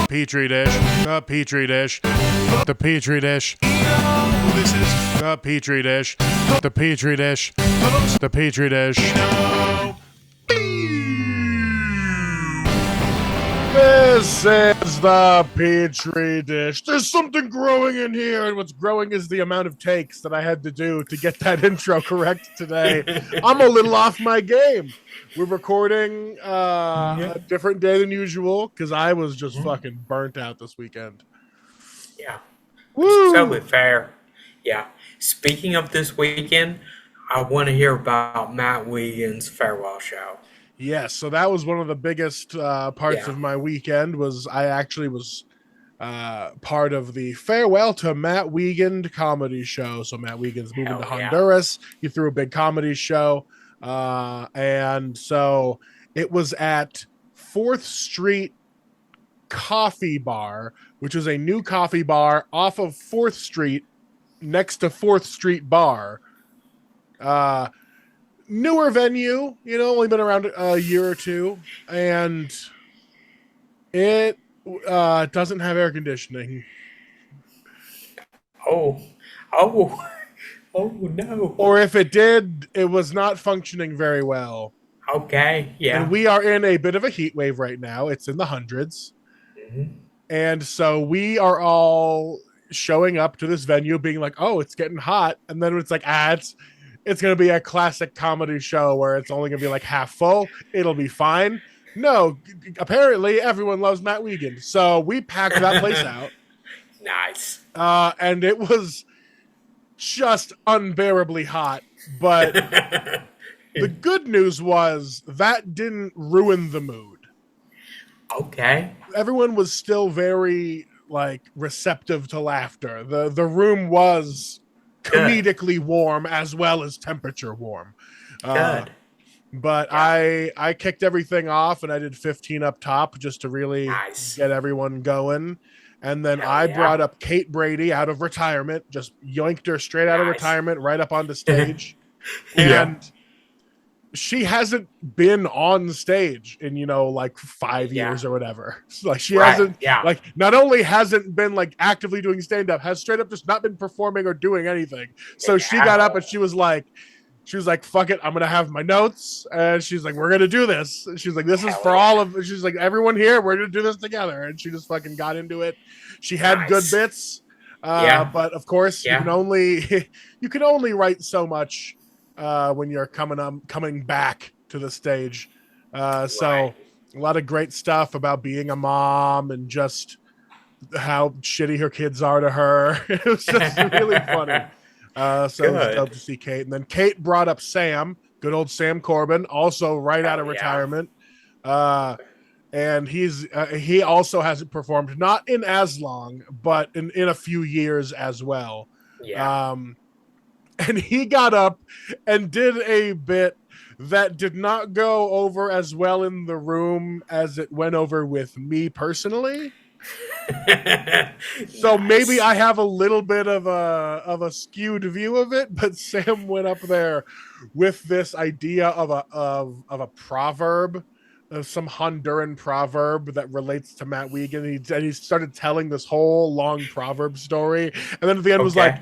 Petri dish, the Petri dish, the Petri dish. This is The Petri dish, the Petri dish, the Petri dish. This is the Petri dish. There's something growing in here, and what's growing is the amount of takes that I had to do to get that intro correct today. I'm a little off my game. We're recording a different day than usual because I was just fucking burnt out this weekend. Yeah. Woo! Totally fair. Yeah. Speaking of this weekend, I want to hear about Matt Wiegand's farewell show. Yes, so that was one of the biggest parts of my weekend. Was I actually was part of the farewell to Matt Wiegand comedy show. So Matt Wiegand's moving to Honduras. He threw a big comedy show, and so it was at 4th Street Coffee Bar, which is a new coffee bar off of 4th Street, next to 4th Street Bar. Newer venue, only been around a year or two, and it doesn't have air conditioning. Oh no. Or if it did, it was not functioning very well. Okay, yeah. And we are in a bit of a heat wave right now. It's in the hundreds. Mm-hmm. And so we are all showing up to this venue being like, oh, it's getting hot. And then it's like, it's going to be a classic comedy show where it's only going to be like half full. It'll be fine. No, apparently everyone loves Matt Wiegand. So we packed that place out. Nice. And it was just unbearably hot. But the good news was that didn't ruin the mood. Okay. Everyone was still very receptive to laughter. The room was comedically warm as well as temperature warm. Good. But yeah. I kicked everything off and I did 15 up top just to really get everyone going. And then I brought up Kate Brady out of retirement, just yoinked her straight out of retirement right up onto stage. And she hasn't been on stage in 5 years or whatever. So, she hasn't not only hasn't been actively doing stand-up, has straight up just not been performing or doing anything. So she got up and she was like, fuck it, I'm gonna have my notes. And she's like, we're gonna do this. And she's like, this is for all of, she's like, everyone here, we're gonna do this together. And she just fucking got into it. She had good bits. But of course you can only write so much when you're coming back to the stage. So a lot of great stuff about being a mom and just how shitty her kids are to her. It was just really funny. So it was dope to see Kate. And then Kate brought up Sam, good old Sam Corbin, also right out of retirement. And he also hasn't performed, not in as long, but in a few years as well. And he got up and did a bit that did not go over as well in the room as it went over with me personally. So maybe I have a little bit of a skewed view of it, but Sam went up there with this idea of a proverb, of some Honduran proverb that relates to Matt Wiegand. And he started telling this whole long proverb story, and then at the end was like,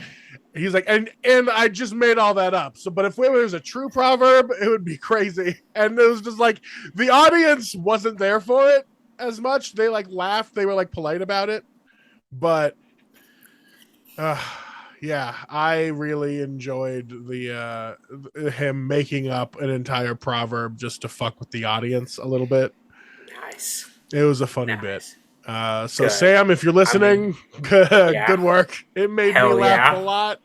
he's like, and I just made all that up. So, but if it was a true proverb, it would be crazy. And it was just the audience wasn't there for it as much. They laughed. They were polite about it. But I really enjoyed him making up an entire proverb just to fuck with the audience a little bit. Nice. It was a funny bit. So good. Sam, if you're listening, good work. It made me laugh a lot.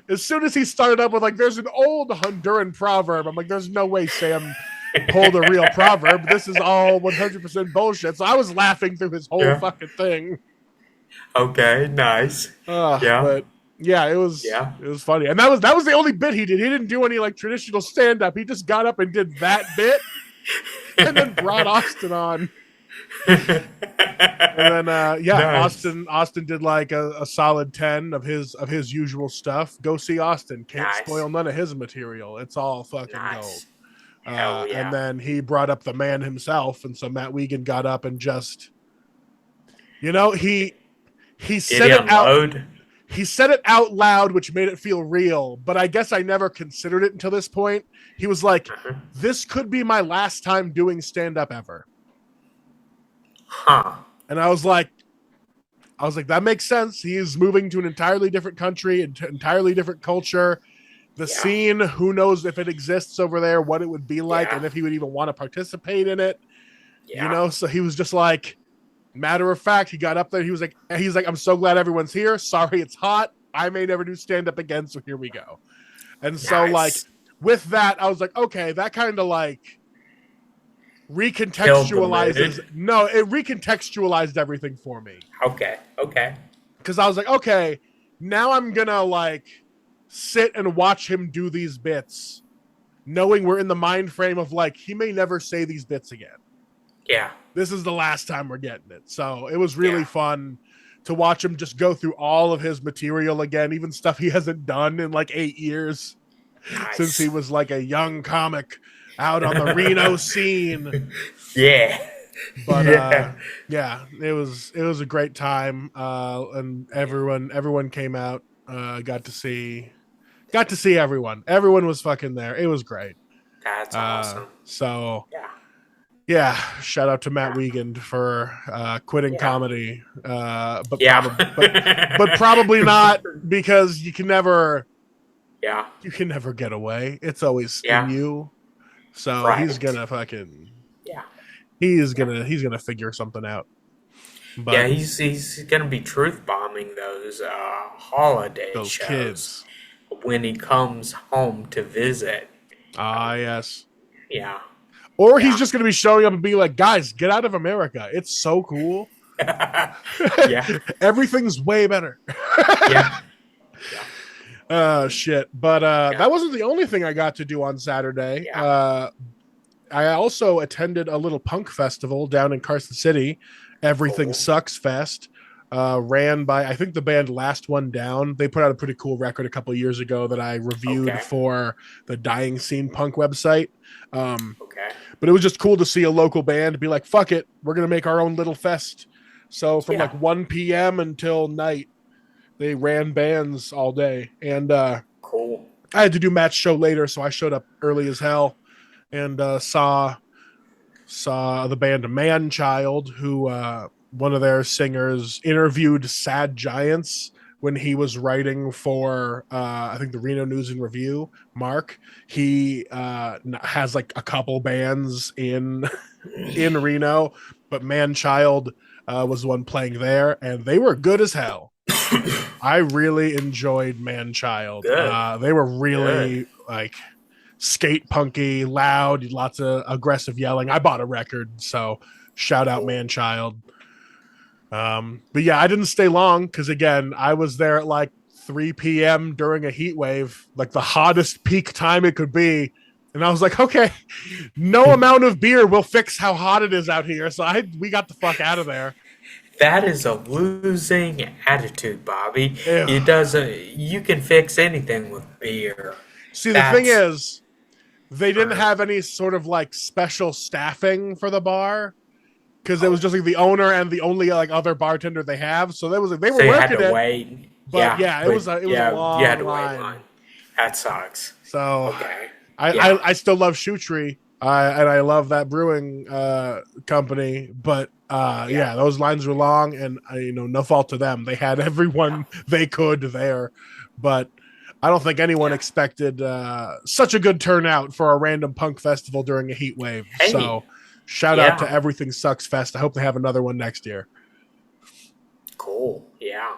As soon as he started up with there's an old Honduran proverb, I'm like, there's no way Sam pulled a real proverb. This is all 100% bullshit. So I was laughing through his whole fucking thing. Okay, nice. But it was funny. And that was the only bit he did. He didn't do any traditional stand-up. He just got up and did that bit and then brought Austin on. And then nice. Austin did a solid 10 of his usual stuff. Go see Austin. Can't spoil none of his material. It's all fucking gold. And then he brought up the man himself, and so Matt Wiegand got up and just You know, he Did said he it out unload? he said it out loud, which made it feel real, but I guess I never considered it until this point. He was like, Uh-huh. "This could be my last time doing stand up ever." Huh. And I was like, that makes sense. He is moving to an entirely different country, an entirely different culture. The Yeah. scene, who knows if it exists over there, what it would be like, Yeah. and if he would even want to participate in it. Yeah. So he was just like, matter of fact, he got up there. He's like, I'm so glad everyone's here. Sorry, it's hot. I may never do stand up again, so here we go. And so, like, Nice. with that, I was like, okay, that kind of like Killed the recontextualizes. mood. No, it recontextualized everything for me Okay. Okay. because I was like, okay, now I'm gonna like sit and watch him do these bits, knowing we're in the mind frame of like he may never say these bits again. Yeah. This is the last time we're getting it. So it was really Yeah. fun to watch him just go through all of his material again, even stuff he hasn't done in like 8 years since he Nice. was like a young comic out on the Reno scene. Yeah. But Yeah. yeah, it was a great time. And everyone came out, got to see everyone. Everyone was fucking there. It was great. That's awesome. So Yeah. yeah, shout out to Matt Yeah. Wiegand for quitting Yeah. comedy. But Yeah. probably not, because Yeah. you can never get away. It's always in Yeah. you. So he's Right. gonna fucking Yeah. he's Yeah. gonna he's gonna figure something out. Yeah. But He's gonna be truth bombing those holiday those shows kids. when he comes home to visit. Ah, yes. Yeah. Or he's Yeah. just gonna be showing up and being like, guys, get out of America. It's so cool. Yeah. Everything's way better. Yeah. Yeah. Shit. But Yeah. that wasn't the only thing I got to do on Saturday. Yeah. I also attended a little punk festival down in Carson City, Everything Cool. Sucks Fest. Ran by, I think, the band Last One Down. They put out a pretty cool record a couple of years ago that I reviewed Okay. for the Dying Scene Punk website. Okay. But it was just cool to see a local band be like, fuck it, we're going to make our own little fest. So from Yeah. like 1 p.m. until night, they ran bands all day. And Cool. I had to do Matt's show later, so I showed up early as hell and saw the band Man Child, who one of their singers interviewed Sad Giants when he was writing for I think the Reno News and Review. Mark, he has like a couple bands in Reno, but Man Child was the one playing there, and they were good as hell. I really enjoyed Man Child. Good. They were Good. really like skate punky, loud, lots of aggressive yelling. I bought a record, so shout out Cool. Man Child. But yeah, I didn't stay long because again, I was there at like 3 p.m. during a heat wave, like the hottest peak time it could be. And I was like, okay, no amount of beer will fix how hot it is out here. So we got the fuck out of there. That is a losing attitude, Bobby. Ew. It doesn't. You can fix anything with beer. See, the thing That's is, they didn't have any sort of like special staffing for the bar because it was just like the owner and the only like other bartender they have. So they were so you had working to it, wait. but yeah, it was a yeah, long you had to wait line. in line. That sucks. So Okay. I, Yeah. I still love Shoe Tree, and I love that brewing company, but yeah, those lines were long, and no fault to them. They had everyone they could there, but I don't think anyone expected such a good turnout for a random punk festival during a heat wave. Hey. So shout out to Everything Sucks Fest. I hope they have another one next year. Cool. Yeah.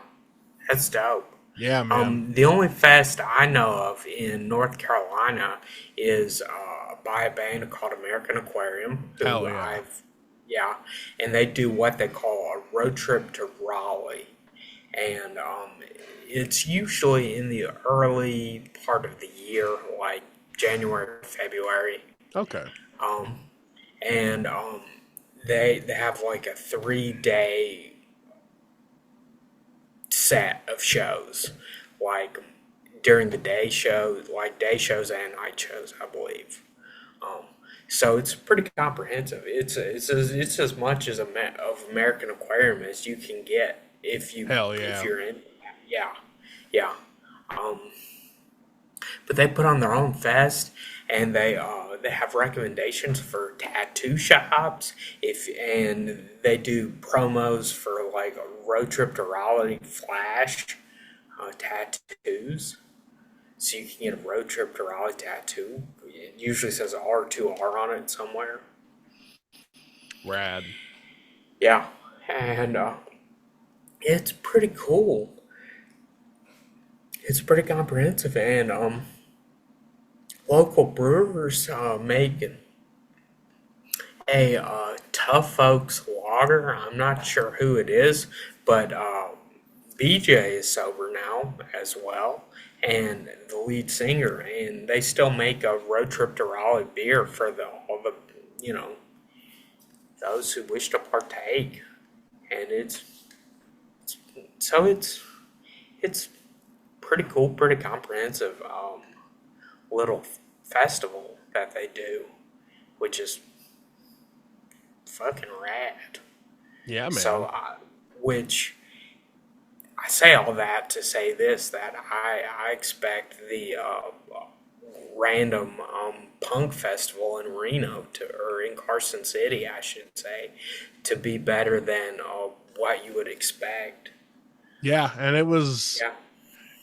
That's dope. Yeah, man. The only fest I know of in North Carolina is by a band called American Aquarium. Who Hell yeah. And they do what they call a road trip to Raleigh. And it's usually in the early part of the year, like January, February. Okay. And they have like a 3-day set of shows, like during the day show, like day shows and night shows, I believe. So it's pretty comprehensive. It's as much as of American Aquarium as you can get Hell if yeah. you're in. Yeah, yeah. Um, but they put on their own fest, and they have recommendations for tattoo shops. If and they do promos for like a road trip to Raleigh Flash tattoos. So you can get a road trip to Raleigh tattoo. It usually says R2R on it somewhere. Rad. Yeah, and it's pretty cool. It's pretty comprehensive, and local brewers make a Tough Folks lager. I'm not sure who it is, but BJ is sober now as well, and the lead singer, and they still make a road trip to Raleigh beer for all the you know those who wish to partake, and so it's pretty cool, pretty comprehensive little festival that they do, which is fucking rad. Yeah, So, man. which I say all that to say this that I expect the random punk festival in Reno or in Carson City, I should say, to be better than what you would expect. Yeah, and Yeah.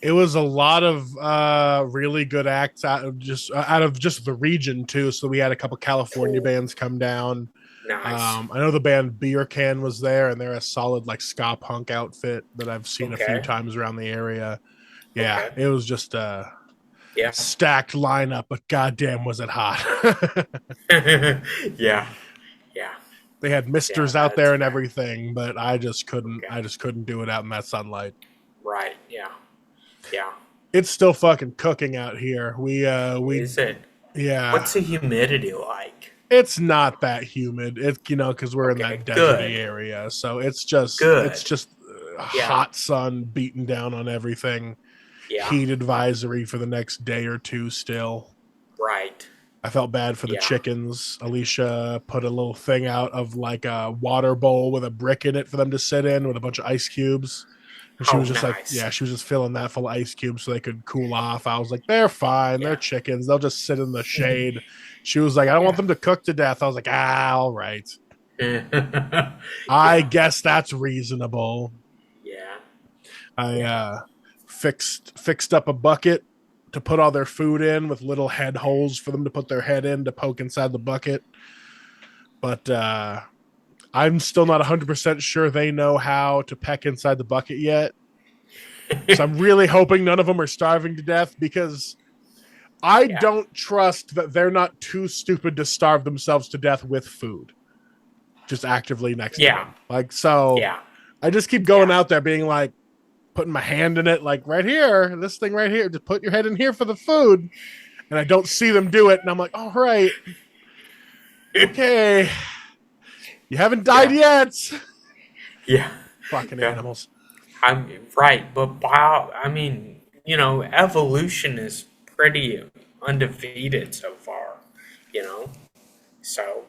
it was a lot of really good acts out of just the region too. So we had a couple California Cool. bands come down. Nice. I know the band Beer Can was there, and they're a solid like ska punk outfit that I've seen a few Okay. times around the area. Yeah, Okay. it was just a Yeah. stacked lineup, but goddamn was it hot. Yeah. Yeah. They had Yeah. misters out That's there and fair. everything, but I just couldn't. Okay. I just couldn't do it out in that sunlight. Right. Yeah. Yeah. It's still fucking cooking out here. We Is it? yeah. What's the humidity like? It's not that humid. It's because we're in Okay. that deserty Good. area, so it's Good. just Yeah. hot sun beating down on everything. Yeah. Heat advisory for the next day or two. Still, Right. I felt bad for the Yeah. chickens. Alicia put a little thing out of like a water bowl with a brick in it for them to sit in with a bunch of ice cubes. And she Oh, was just like, nice. yeah, she was just filling that full of ice cubes so they could cool off. I was like, they're fine. They're Yeah. chickens. They'll just sit in the shade. She was like, I don't want Yeah. them to cook to death. I was like, all right. I Yeah. guess that's reasonable. Yeah. I Yeah. fixed up a bucket to put all their food in with little head holes for them to put their head in to poke inside the bucket. But I'm still not 100% sure they know how to peck inside the bucket yet. So I'm really hoping none of them are starving to death because I Yeah. don't trust that they're not too stupid to starve themselves to death with food just actively next to Yeah. them. Like, so Yeah. I just keep going Yeah. out there being like, putting my hand in it, like right here, this thing right here, just put your head in here for the food. And I don't see them do it. And I'm like, all right, okay. You haven't died Yeah. yet. Yeah. Fucking Yeah. animals. I'm right, but I mean, evolution is pretty undefeated so far, you know? So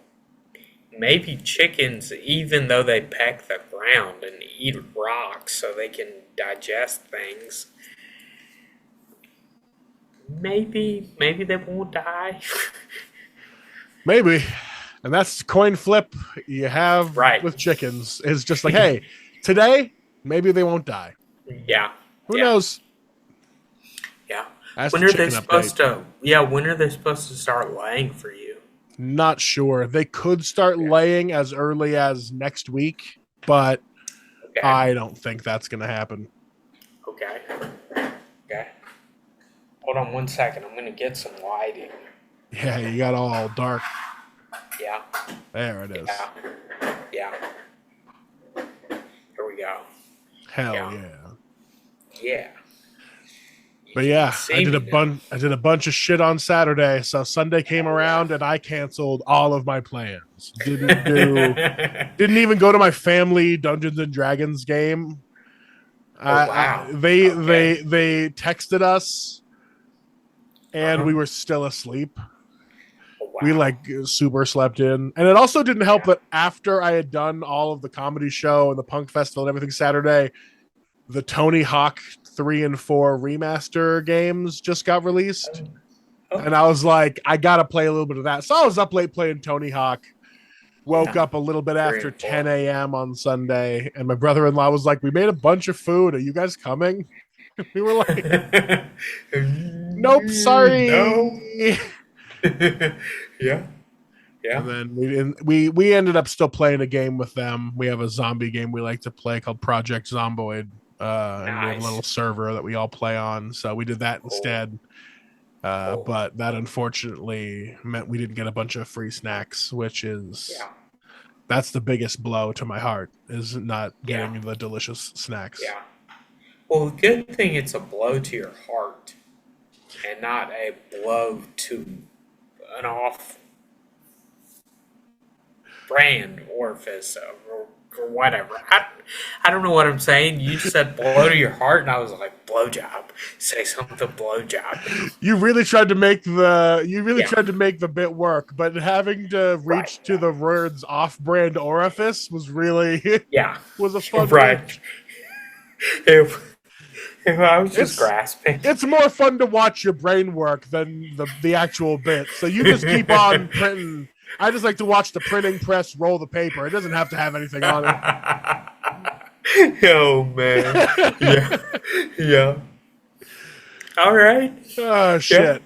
maybe chickens, even though they peck the ground and eat rocks so they can digest things, maybe they won't die. Maybe. And that's coin flip you have Right. with chickens. Is just like, hey, today, maybe they won't die. Yeah. Who Yeah. knows? Yeah. That's When the are they chicken update. supposed to? Yeah. When are they supposed to start laying for you? Not sure. They could start Okay. laying as early as next week, but Okay. I don't think that's going to happen. Okay. Okay. Hold on 1 second. I'm gonna get some lighting. Yeah, you got all dark. Yeah. There it is. Yeah. Yeah. Here we go. Hell Yeah. yeah. Yeah. But yeah, See I did me a now. bunch of shit on Saturday. So Sunday came Hell yeah. around and I canceled all of my plans. Didn't even go to my family Dungeons and Dragons game. Oh wow. Okay. They texted us and Uh-huh. we were still asleep. Oh We Wow. super slept in. And it also didn't help Yeah. that after I had done all of the comedy show and the punk festival and everything Saturday, the Tony Hawk 3 and 4 remaster games just got released. Oh, oh, And I was like, I gotta play a little bit of that. So I was up late playing Tony Hawk. Woke yeah. up a little bit Three after and four. 10 a.m. on Sunday, and my brother-in-law was like, "We made a bunch of food. Are you guys coming?" We were like, "Nope, No. sorry." Yeah. Yeah. And then we ended up still playing a game with them. We have a zombie game we like to play called Project Zomboid, and we have a little Nice. server that we all play on. So we did that Cool. instead. Cool. But that unfortunately meant we didn't get a bunch of free snacks, which is Yeah. that's the biggest blow to my heart is not Yeah. getting the delicious snacks. Yeah. Well, the good thing it's a blow to your heart and not a blow to an off brand orifice or whatever. I don't know what I'm saying. You just said blow to your heart, and I was like, blowjob. Say something blowjob. You really Yeah, tried to make the bit work, but having to right. reach to the words off-brand orifice was really Yeah, was a fun right. reach. If I was just It's grasping. it's more fun to watch your brain work than the actual bit. So you just keep on printing. I just like to watch the printing press roll the paper. It doesn't have to have anything on Oh, man. Yeah, it. yeah. All right. Oh Yeah, shit.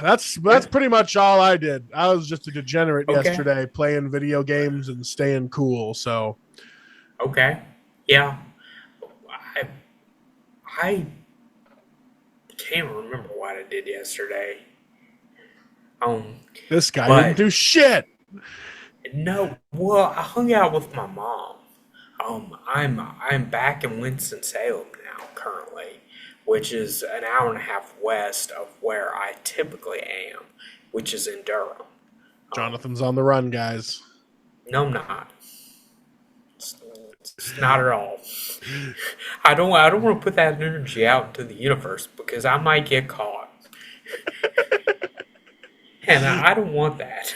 That's yeah. pretty much all I did. I was just a degenerate Okay, yesterday playing video games and staying cool. So okay. Yeah. I, I can't remember what I did yesterday. Um, this guy didn't but do shit. no, well, I hung out with my mom. I'm back in Winston Salem now currently, which is an hour and a half west of where I typically am, which is in Durham. Jonathan's on the run, guys. No, I'm not. It's, it's not at all. I don't want to put that energy out into the universe because I might get caught, and I don't want that.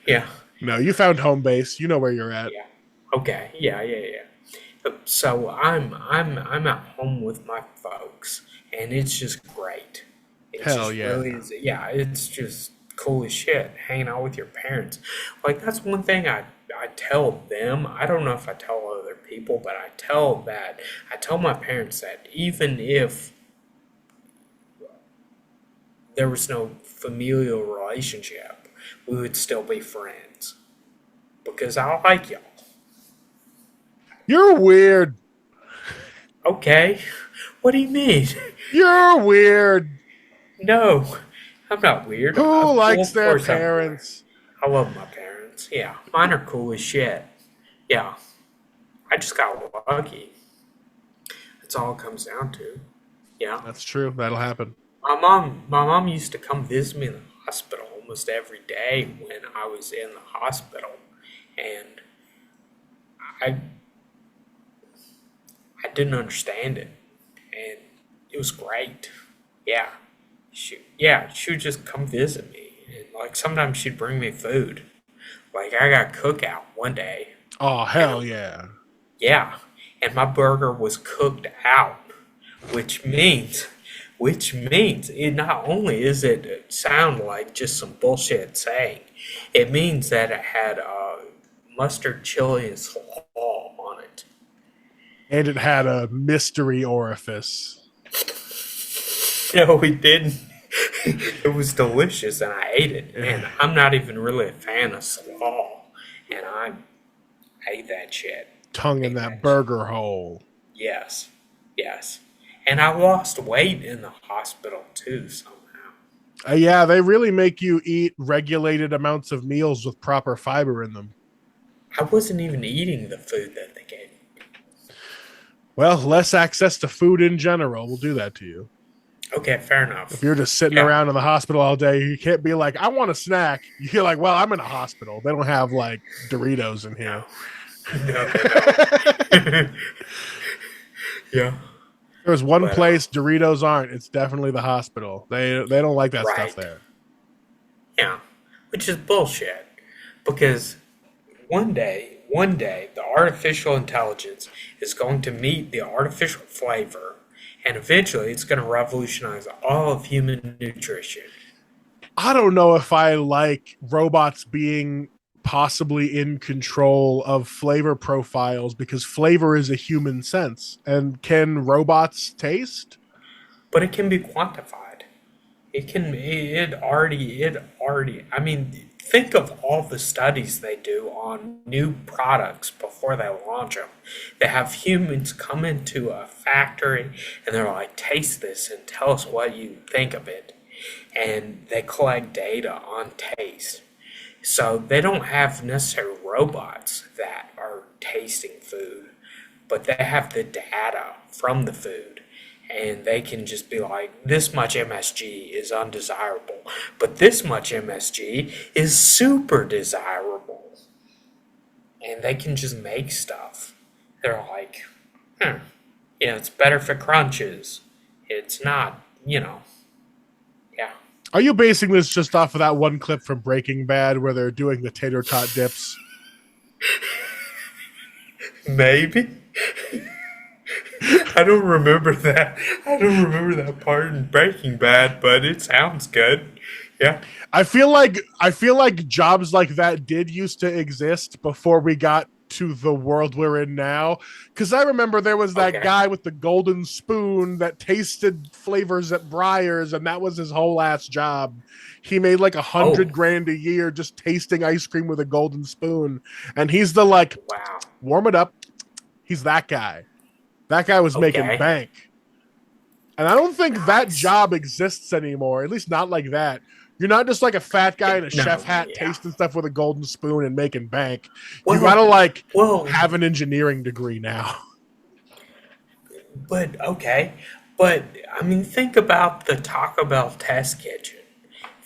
Yeah. No, you found home base. You know where you're at. Yeah. Okay. Yeah. Yeah. Yeah. So I'm at home with my folks, and it's just great. It's Hell just yeah. really is. Yeah. It's just cool as shit hanging out with your parents. Like that's one thing I tell them. I don't know if I tell other people, but I tell my parents that even if there was no familial relationship, we would still be friends because I like y'all. You're weird. Okay, what do you mean? You're weird. No, I'm not weird. Who Well, likes of their course I'm weird. parents? I love my parents. Yeah, mine are cool as shit. Yeah, I just got lucky. That's all it comes down to. Yeah, That's true. That'll happen. my mom used to come visit me in the hospital almost every day when I was in the hospital, and I I didn't understand it, and it was great. Yeah, she would just come visit me, and like sometimes she'd bring me food. Like I got cookout one day, Oh and hell yeah. yeah, and my burger was cooked out, which means, which means it not only is it sound like just some bullshit saying, it means that it had mustard, chili, and slaw on it. And it had a mystery orifice. No, we didn't. It was delicious, and I ate it. And I'm not even really a fan of slaw, and I ate that shit. Tongue in Ate that that shit. burger hole. Yes, yes. And I lost weight in the hospital too somehow. Yeah, they really make you eat regulated amounts of meals with proper fiber in them. I wasn't even eating the food that they gave me. Well, less access to food in general will do that to you. Okay, fair If enough. you're just sitting Yeah. around in the hospital all day, you can't be like, I want a snack. You're like, well, I'm in a hospital. They don't have like Doritos in No. here. No, they don't. Yeah. There's one But place Doritos aren't. It's definitely the hospital. They don't like that stuff right. there. Yeah. which is bullshit. Because one day, the artificial intelligence is going to meet the artificial flavor, and eventually it's going to revolutionize all of human nutrition. I don't know if I like robots being possibly in control of flavor profiles because flavor is a human sense. And can robots taste? But it can be quantified. I mean, think of all the studies they do on new products before they launch them. They have humans come into a factory and they're like, taste this and tell us what you think of it. And they collect data on taste. So they don't have necessarily robots that are tasting food, but they have the data from the food. And they can just be like, this much MSG is undesirable, but this much MSG is super desirable. And they can just make stuff. They're like, it's better for crunches. It's not, yeah. Are you basing this just off of that one clip from Breaking Bad where they're doing the tater tot dips? Maybe. I don't remember that. I don't remember that part in Breaking Bad, but it sounds good. Yeah. I feel like jobs like that did used to exist before we got to the world we're in now. Because I remember there was that guy with the golden spoon that tasted flavors at Briar's, and that was his whole ass job. He made like $100,000 a year just tasting ice cream with a golden spoon, and he's the like, wow, warm it up. He's that guy. That guy was making bank. And I don't think that job exists anymore, at least not like that. You're not just like a fat guy in a chef hat tasting stuff with a golden spoon and making bank. You gotta have an engineering degree now. But I mean, think about the Taco Bell test kitchen.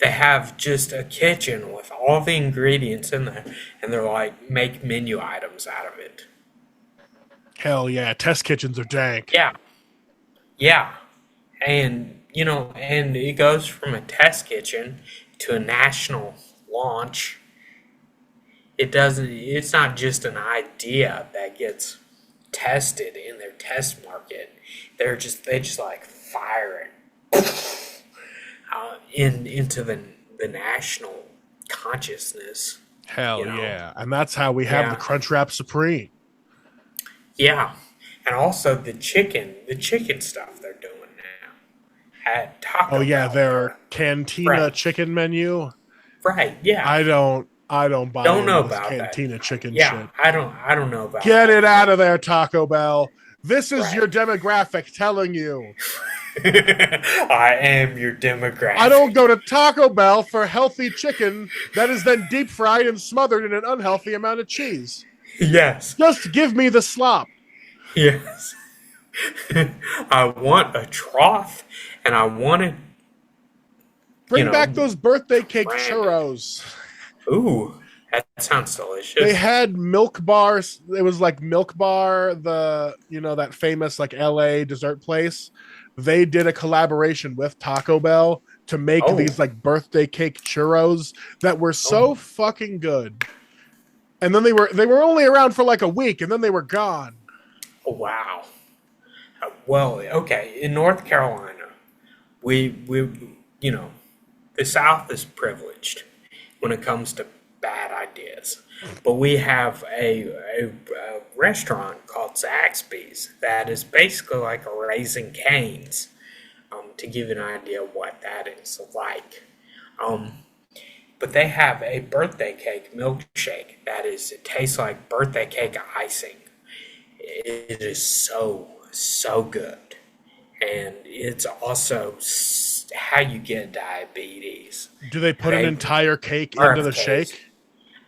They have just a kitchen with all the ingredients in there, and they're like, make menu items out of it. Hell yeah, test kitchens are dank. Yeah. And, and it goes from a test kitchen to a national launch. It's not just an idea that gets tested in their test market. They just like fire it into the national consciousness. Hell yeah. And that's how we have the Crunchwrap Supreme. Yeah. And also the chicken stuff they're doing now at Taco Bell. Oh yeah, their Cantina chicken menu. Right, yeah. I don't buy don't know this about Cantina that. chicken yeah, shit. I don't know about Get that. it out of there, Taco Bell. This is your demographic telling you. I am your demographic. I don't go to Taco Bell for healthy chicken that is then deep fried and smothered in an unhealthy amount of cheese. Yes. Just give me the slop. Yes. I want a trough, and I want it. Bring back those birthday cake churros. Ooh, that sounds delicious. They had Milk Bars. It was like Milk Bar, that famous like LA dessert place. They did a collaboration with Taco Bell to make these like birthday cake churros that were so fucking good. And then they were only around for like a week, and then they were gone. Oh, wow. Well, okay. In North Carolina, we the South is privileged when it comes to bad ideas. But we have a restaurant called Zaxby's that is basically like a Raising Cane's, to give you an idea of what that is like. But they have a birthday cake milkshake it tastes like birthday cake icing. It is so good. And it's also how you get diabetes. Do they put an entire cake into the shake?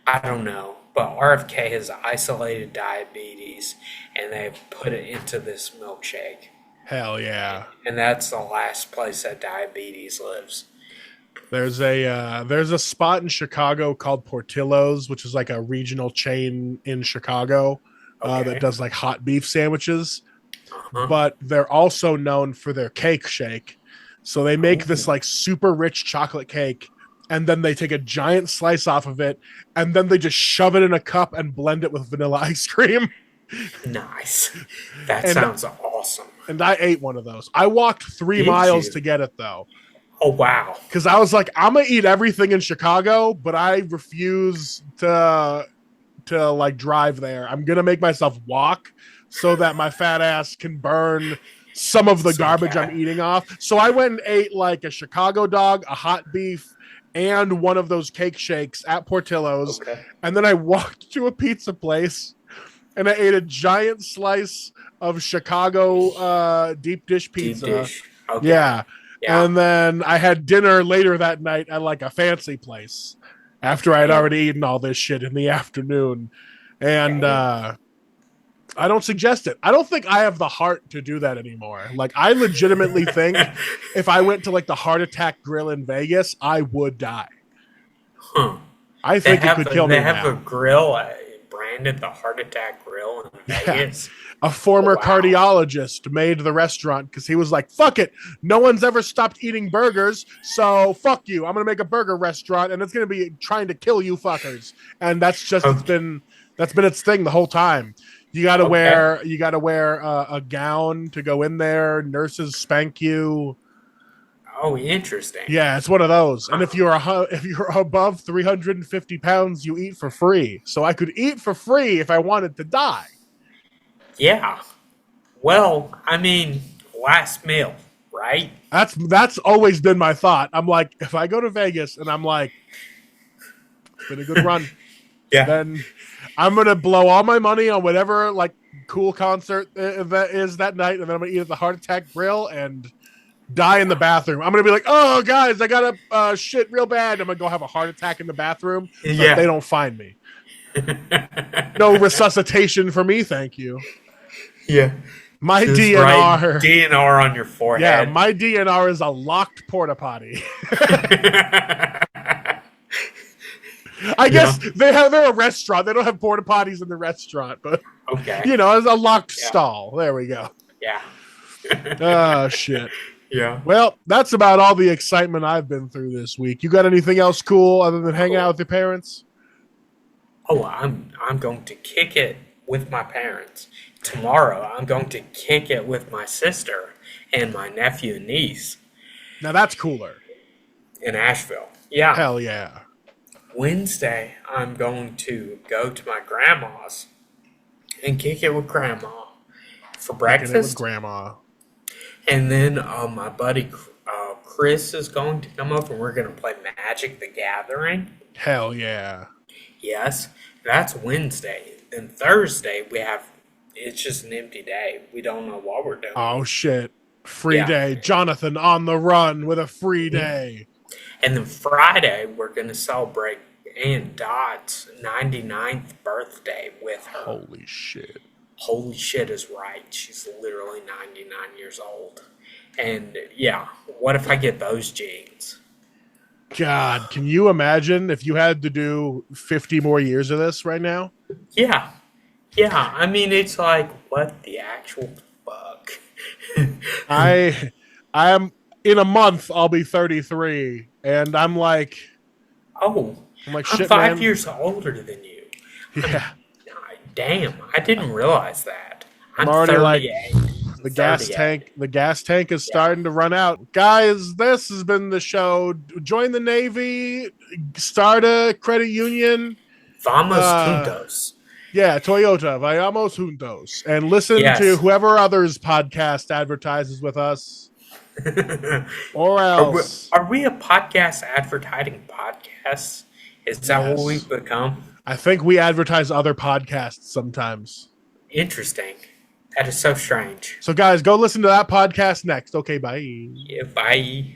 I don't know. But RFK has isolated diabetes, and they've put it into this milkshake. Hell yeah. And that's the last place that diabetes lives. There's a spot in Chicago called Portillo's, which is like a regional chain in Chicago that does like hot beef sandwiches. But they're also known for their cake shake. So they make this like super rich chocolate cake, and then they take a giant slice off of it, and then they just shove it in a cup and blend it with vanilla ice cream. Nice. That And sounds awesome. and I ate one of those. I walked 3 Did miles you? to get it though. Oh, wow. Because I was like, I'm gonna eat everything in Chicago, but I refuse to like drive there. I'm gonna make myself walk so that my fat ass can burn some of the garbage I'm eating off. So I went and ate like a Chicago dog, a hot beef, and one of those cake shakes at Portillo's. Okay. And then I walked to a pizza place and I ate a giant slice of Chicago deep dish pizza. Deep dish. Okay. Yeah. Yeah. And then I had dinner later that night at like a fancy place after I had already eaten all this shit in the afternoon. And I don't suggest it. I don't think I have the heart to do that anymore. Like, I legitimately think if I went to like the Heart Attack Grill in Vegas, I would die. Huh. I think it could kill me. They have now. a grill branded the Heart Attack Grill in Vegas. A former cardiologist made the restaurant because he was like, fuck it. No one's ever stopped eating burgers. So fuck you. I'm going to make a burger restaurant and it's going to be trying to kill you fuckers. And that's just, that's been its thing the whole time. You got to wear a gown to go in there. Nurses spank you. Oh, interesting. Yeah, it's one of those. And if you're above 350 pounds, you eat for free. So I could eat for free if I wanted to die. Yeah. Well, I mean, last meal, right? That's always been my thought. I'm like, if I go to Vegas and I'm like, it's been a good run, then I'm gonna blow all my money on whatever like cool concert that is that night, and then I'm gonna eat at the Heart Attack Grill and die in the bathroom. I'm gonna be like, oh guys, I got a shit real bad. I'm gonna go have a heart attack in the bathroom so that they don't find me. No resuscitation for me, thank you. Yeah. My just DNR. DNR on your forehead. Yeah, my DNR is a locked porta potty. I guess they're a restaurant. They don't have porta potties in the restaurant, but it's a locked stall. There we go. Yeah. Oh shit. Yeah. Well, that's about all the excitement I've been through this week. You got anything else cool other than hanging out with your parents? Oh, I'm going to kick it with my parents. Tomorrow, I'm going to kick it with my sister and my nephew and niece. Now that's cooler. In Asheville. Yeah. Hell yeah. Wednesday, I'm going to go to my grandma's and kick it with grandma for breakfast. Kicking it with grandma. And then my buddy Chris is going to come over and we're going to play Magic the Gathering. Hell yeah. Yes, that's Wednesday. Then Thursday, it's just an empty day. We don't know what we're doing. Oh, shit. Free day. Jonathan on the run with a free day. And then Friday, we're going to celebrate Ann Dodd's 99th birthday with her. Holy shit. Holy shit is right. She's literally 99 years old. And yeah, what if I get those genes? God, can you imagine if you had to do 50 more years of this right now? Yeah. Yeah, I mean, it's like, what the actual fuck? I am, in a month, I'll be 33, and I'm like, shit, I'm 5 years older than you. Yeah. Damn, I didn't realize that. I'm already 38. Like, the gas tank is starting to run out. Guys, this has been the show. Join the Navy, start a credit union. Vamos juntos. Yeah, Toyota, vayamos juntos. And listen to whoever other's podcast advertises with us. Or else. Are we a podcast advertising podcast? Is that what we've become? I think we advertise other podcasts sometimes. Interesting. That is so strange. So, guys, go listen to that podcast next. Okay, bye. Yeah, bye.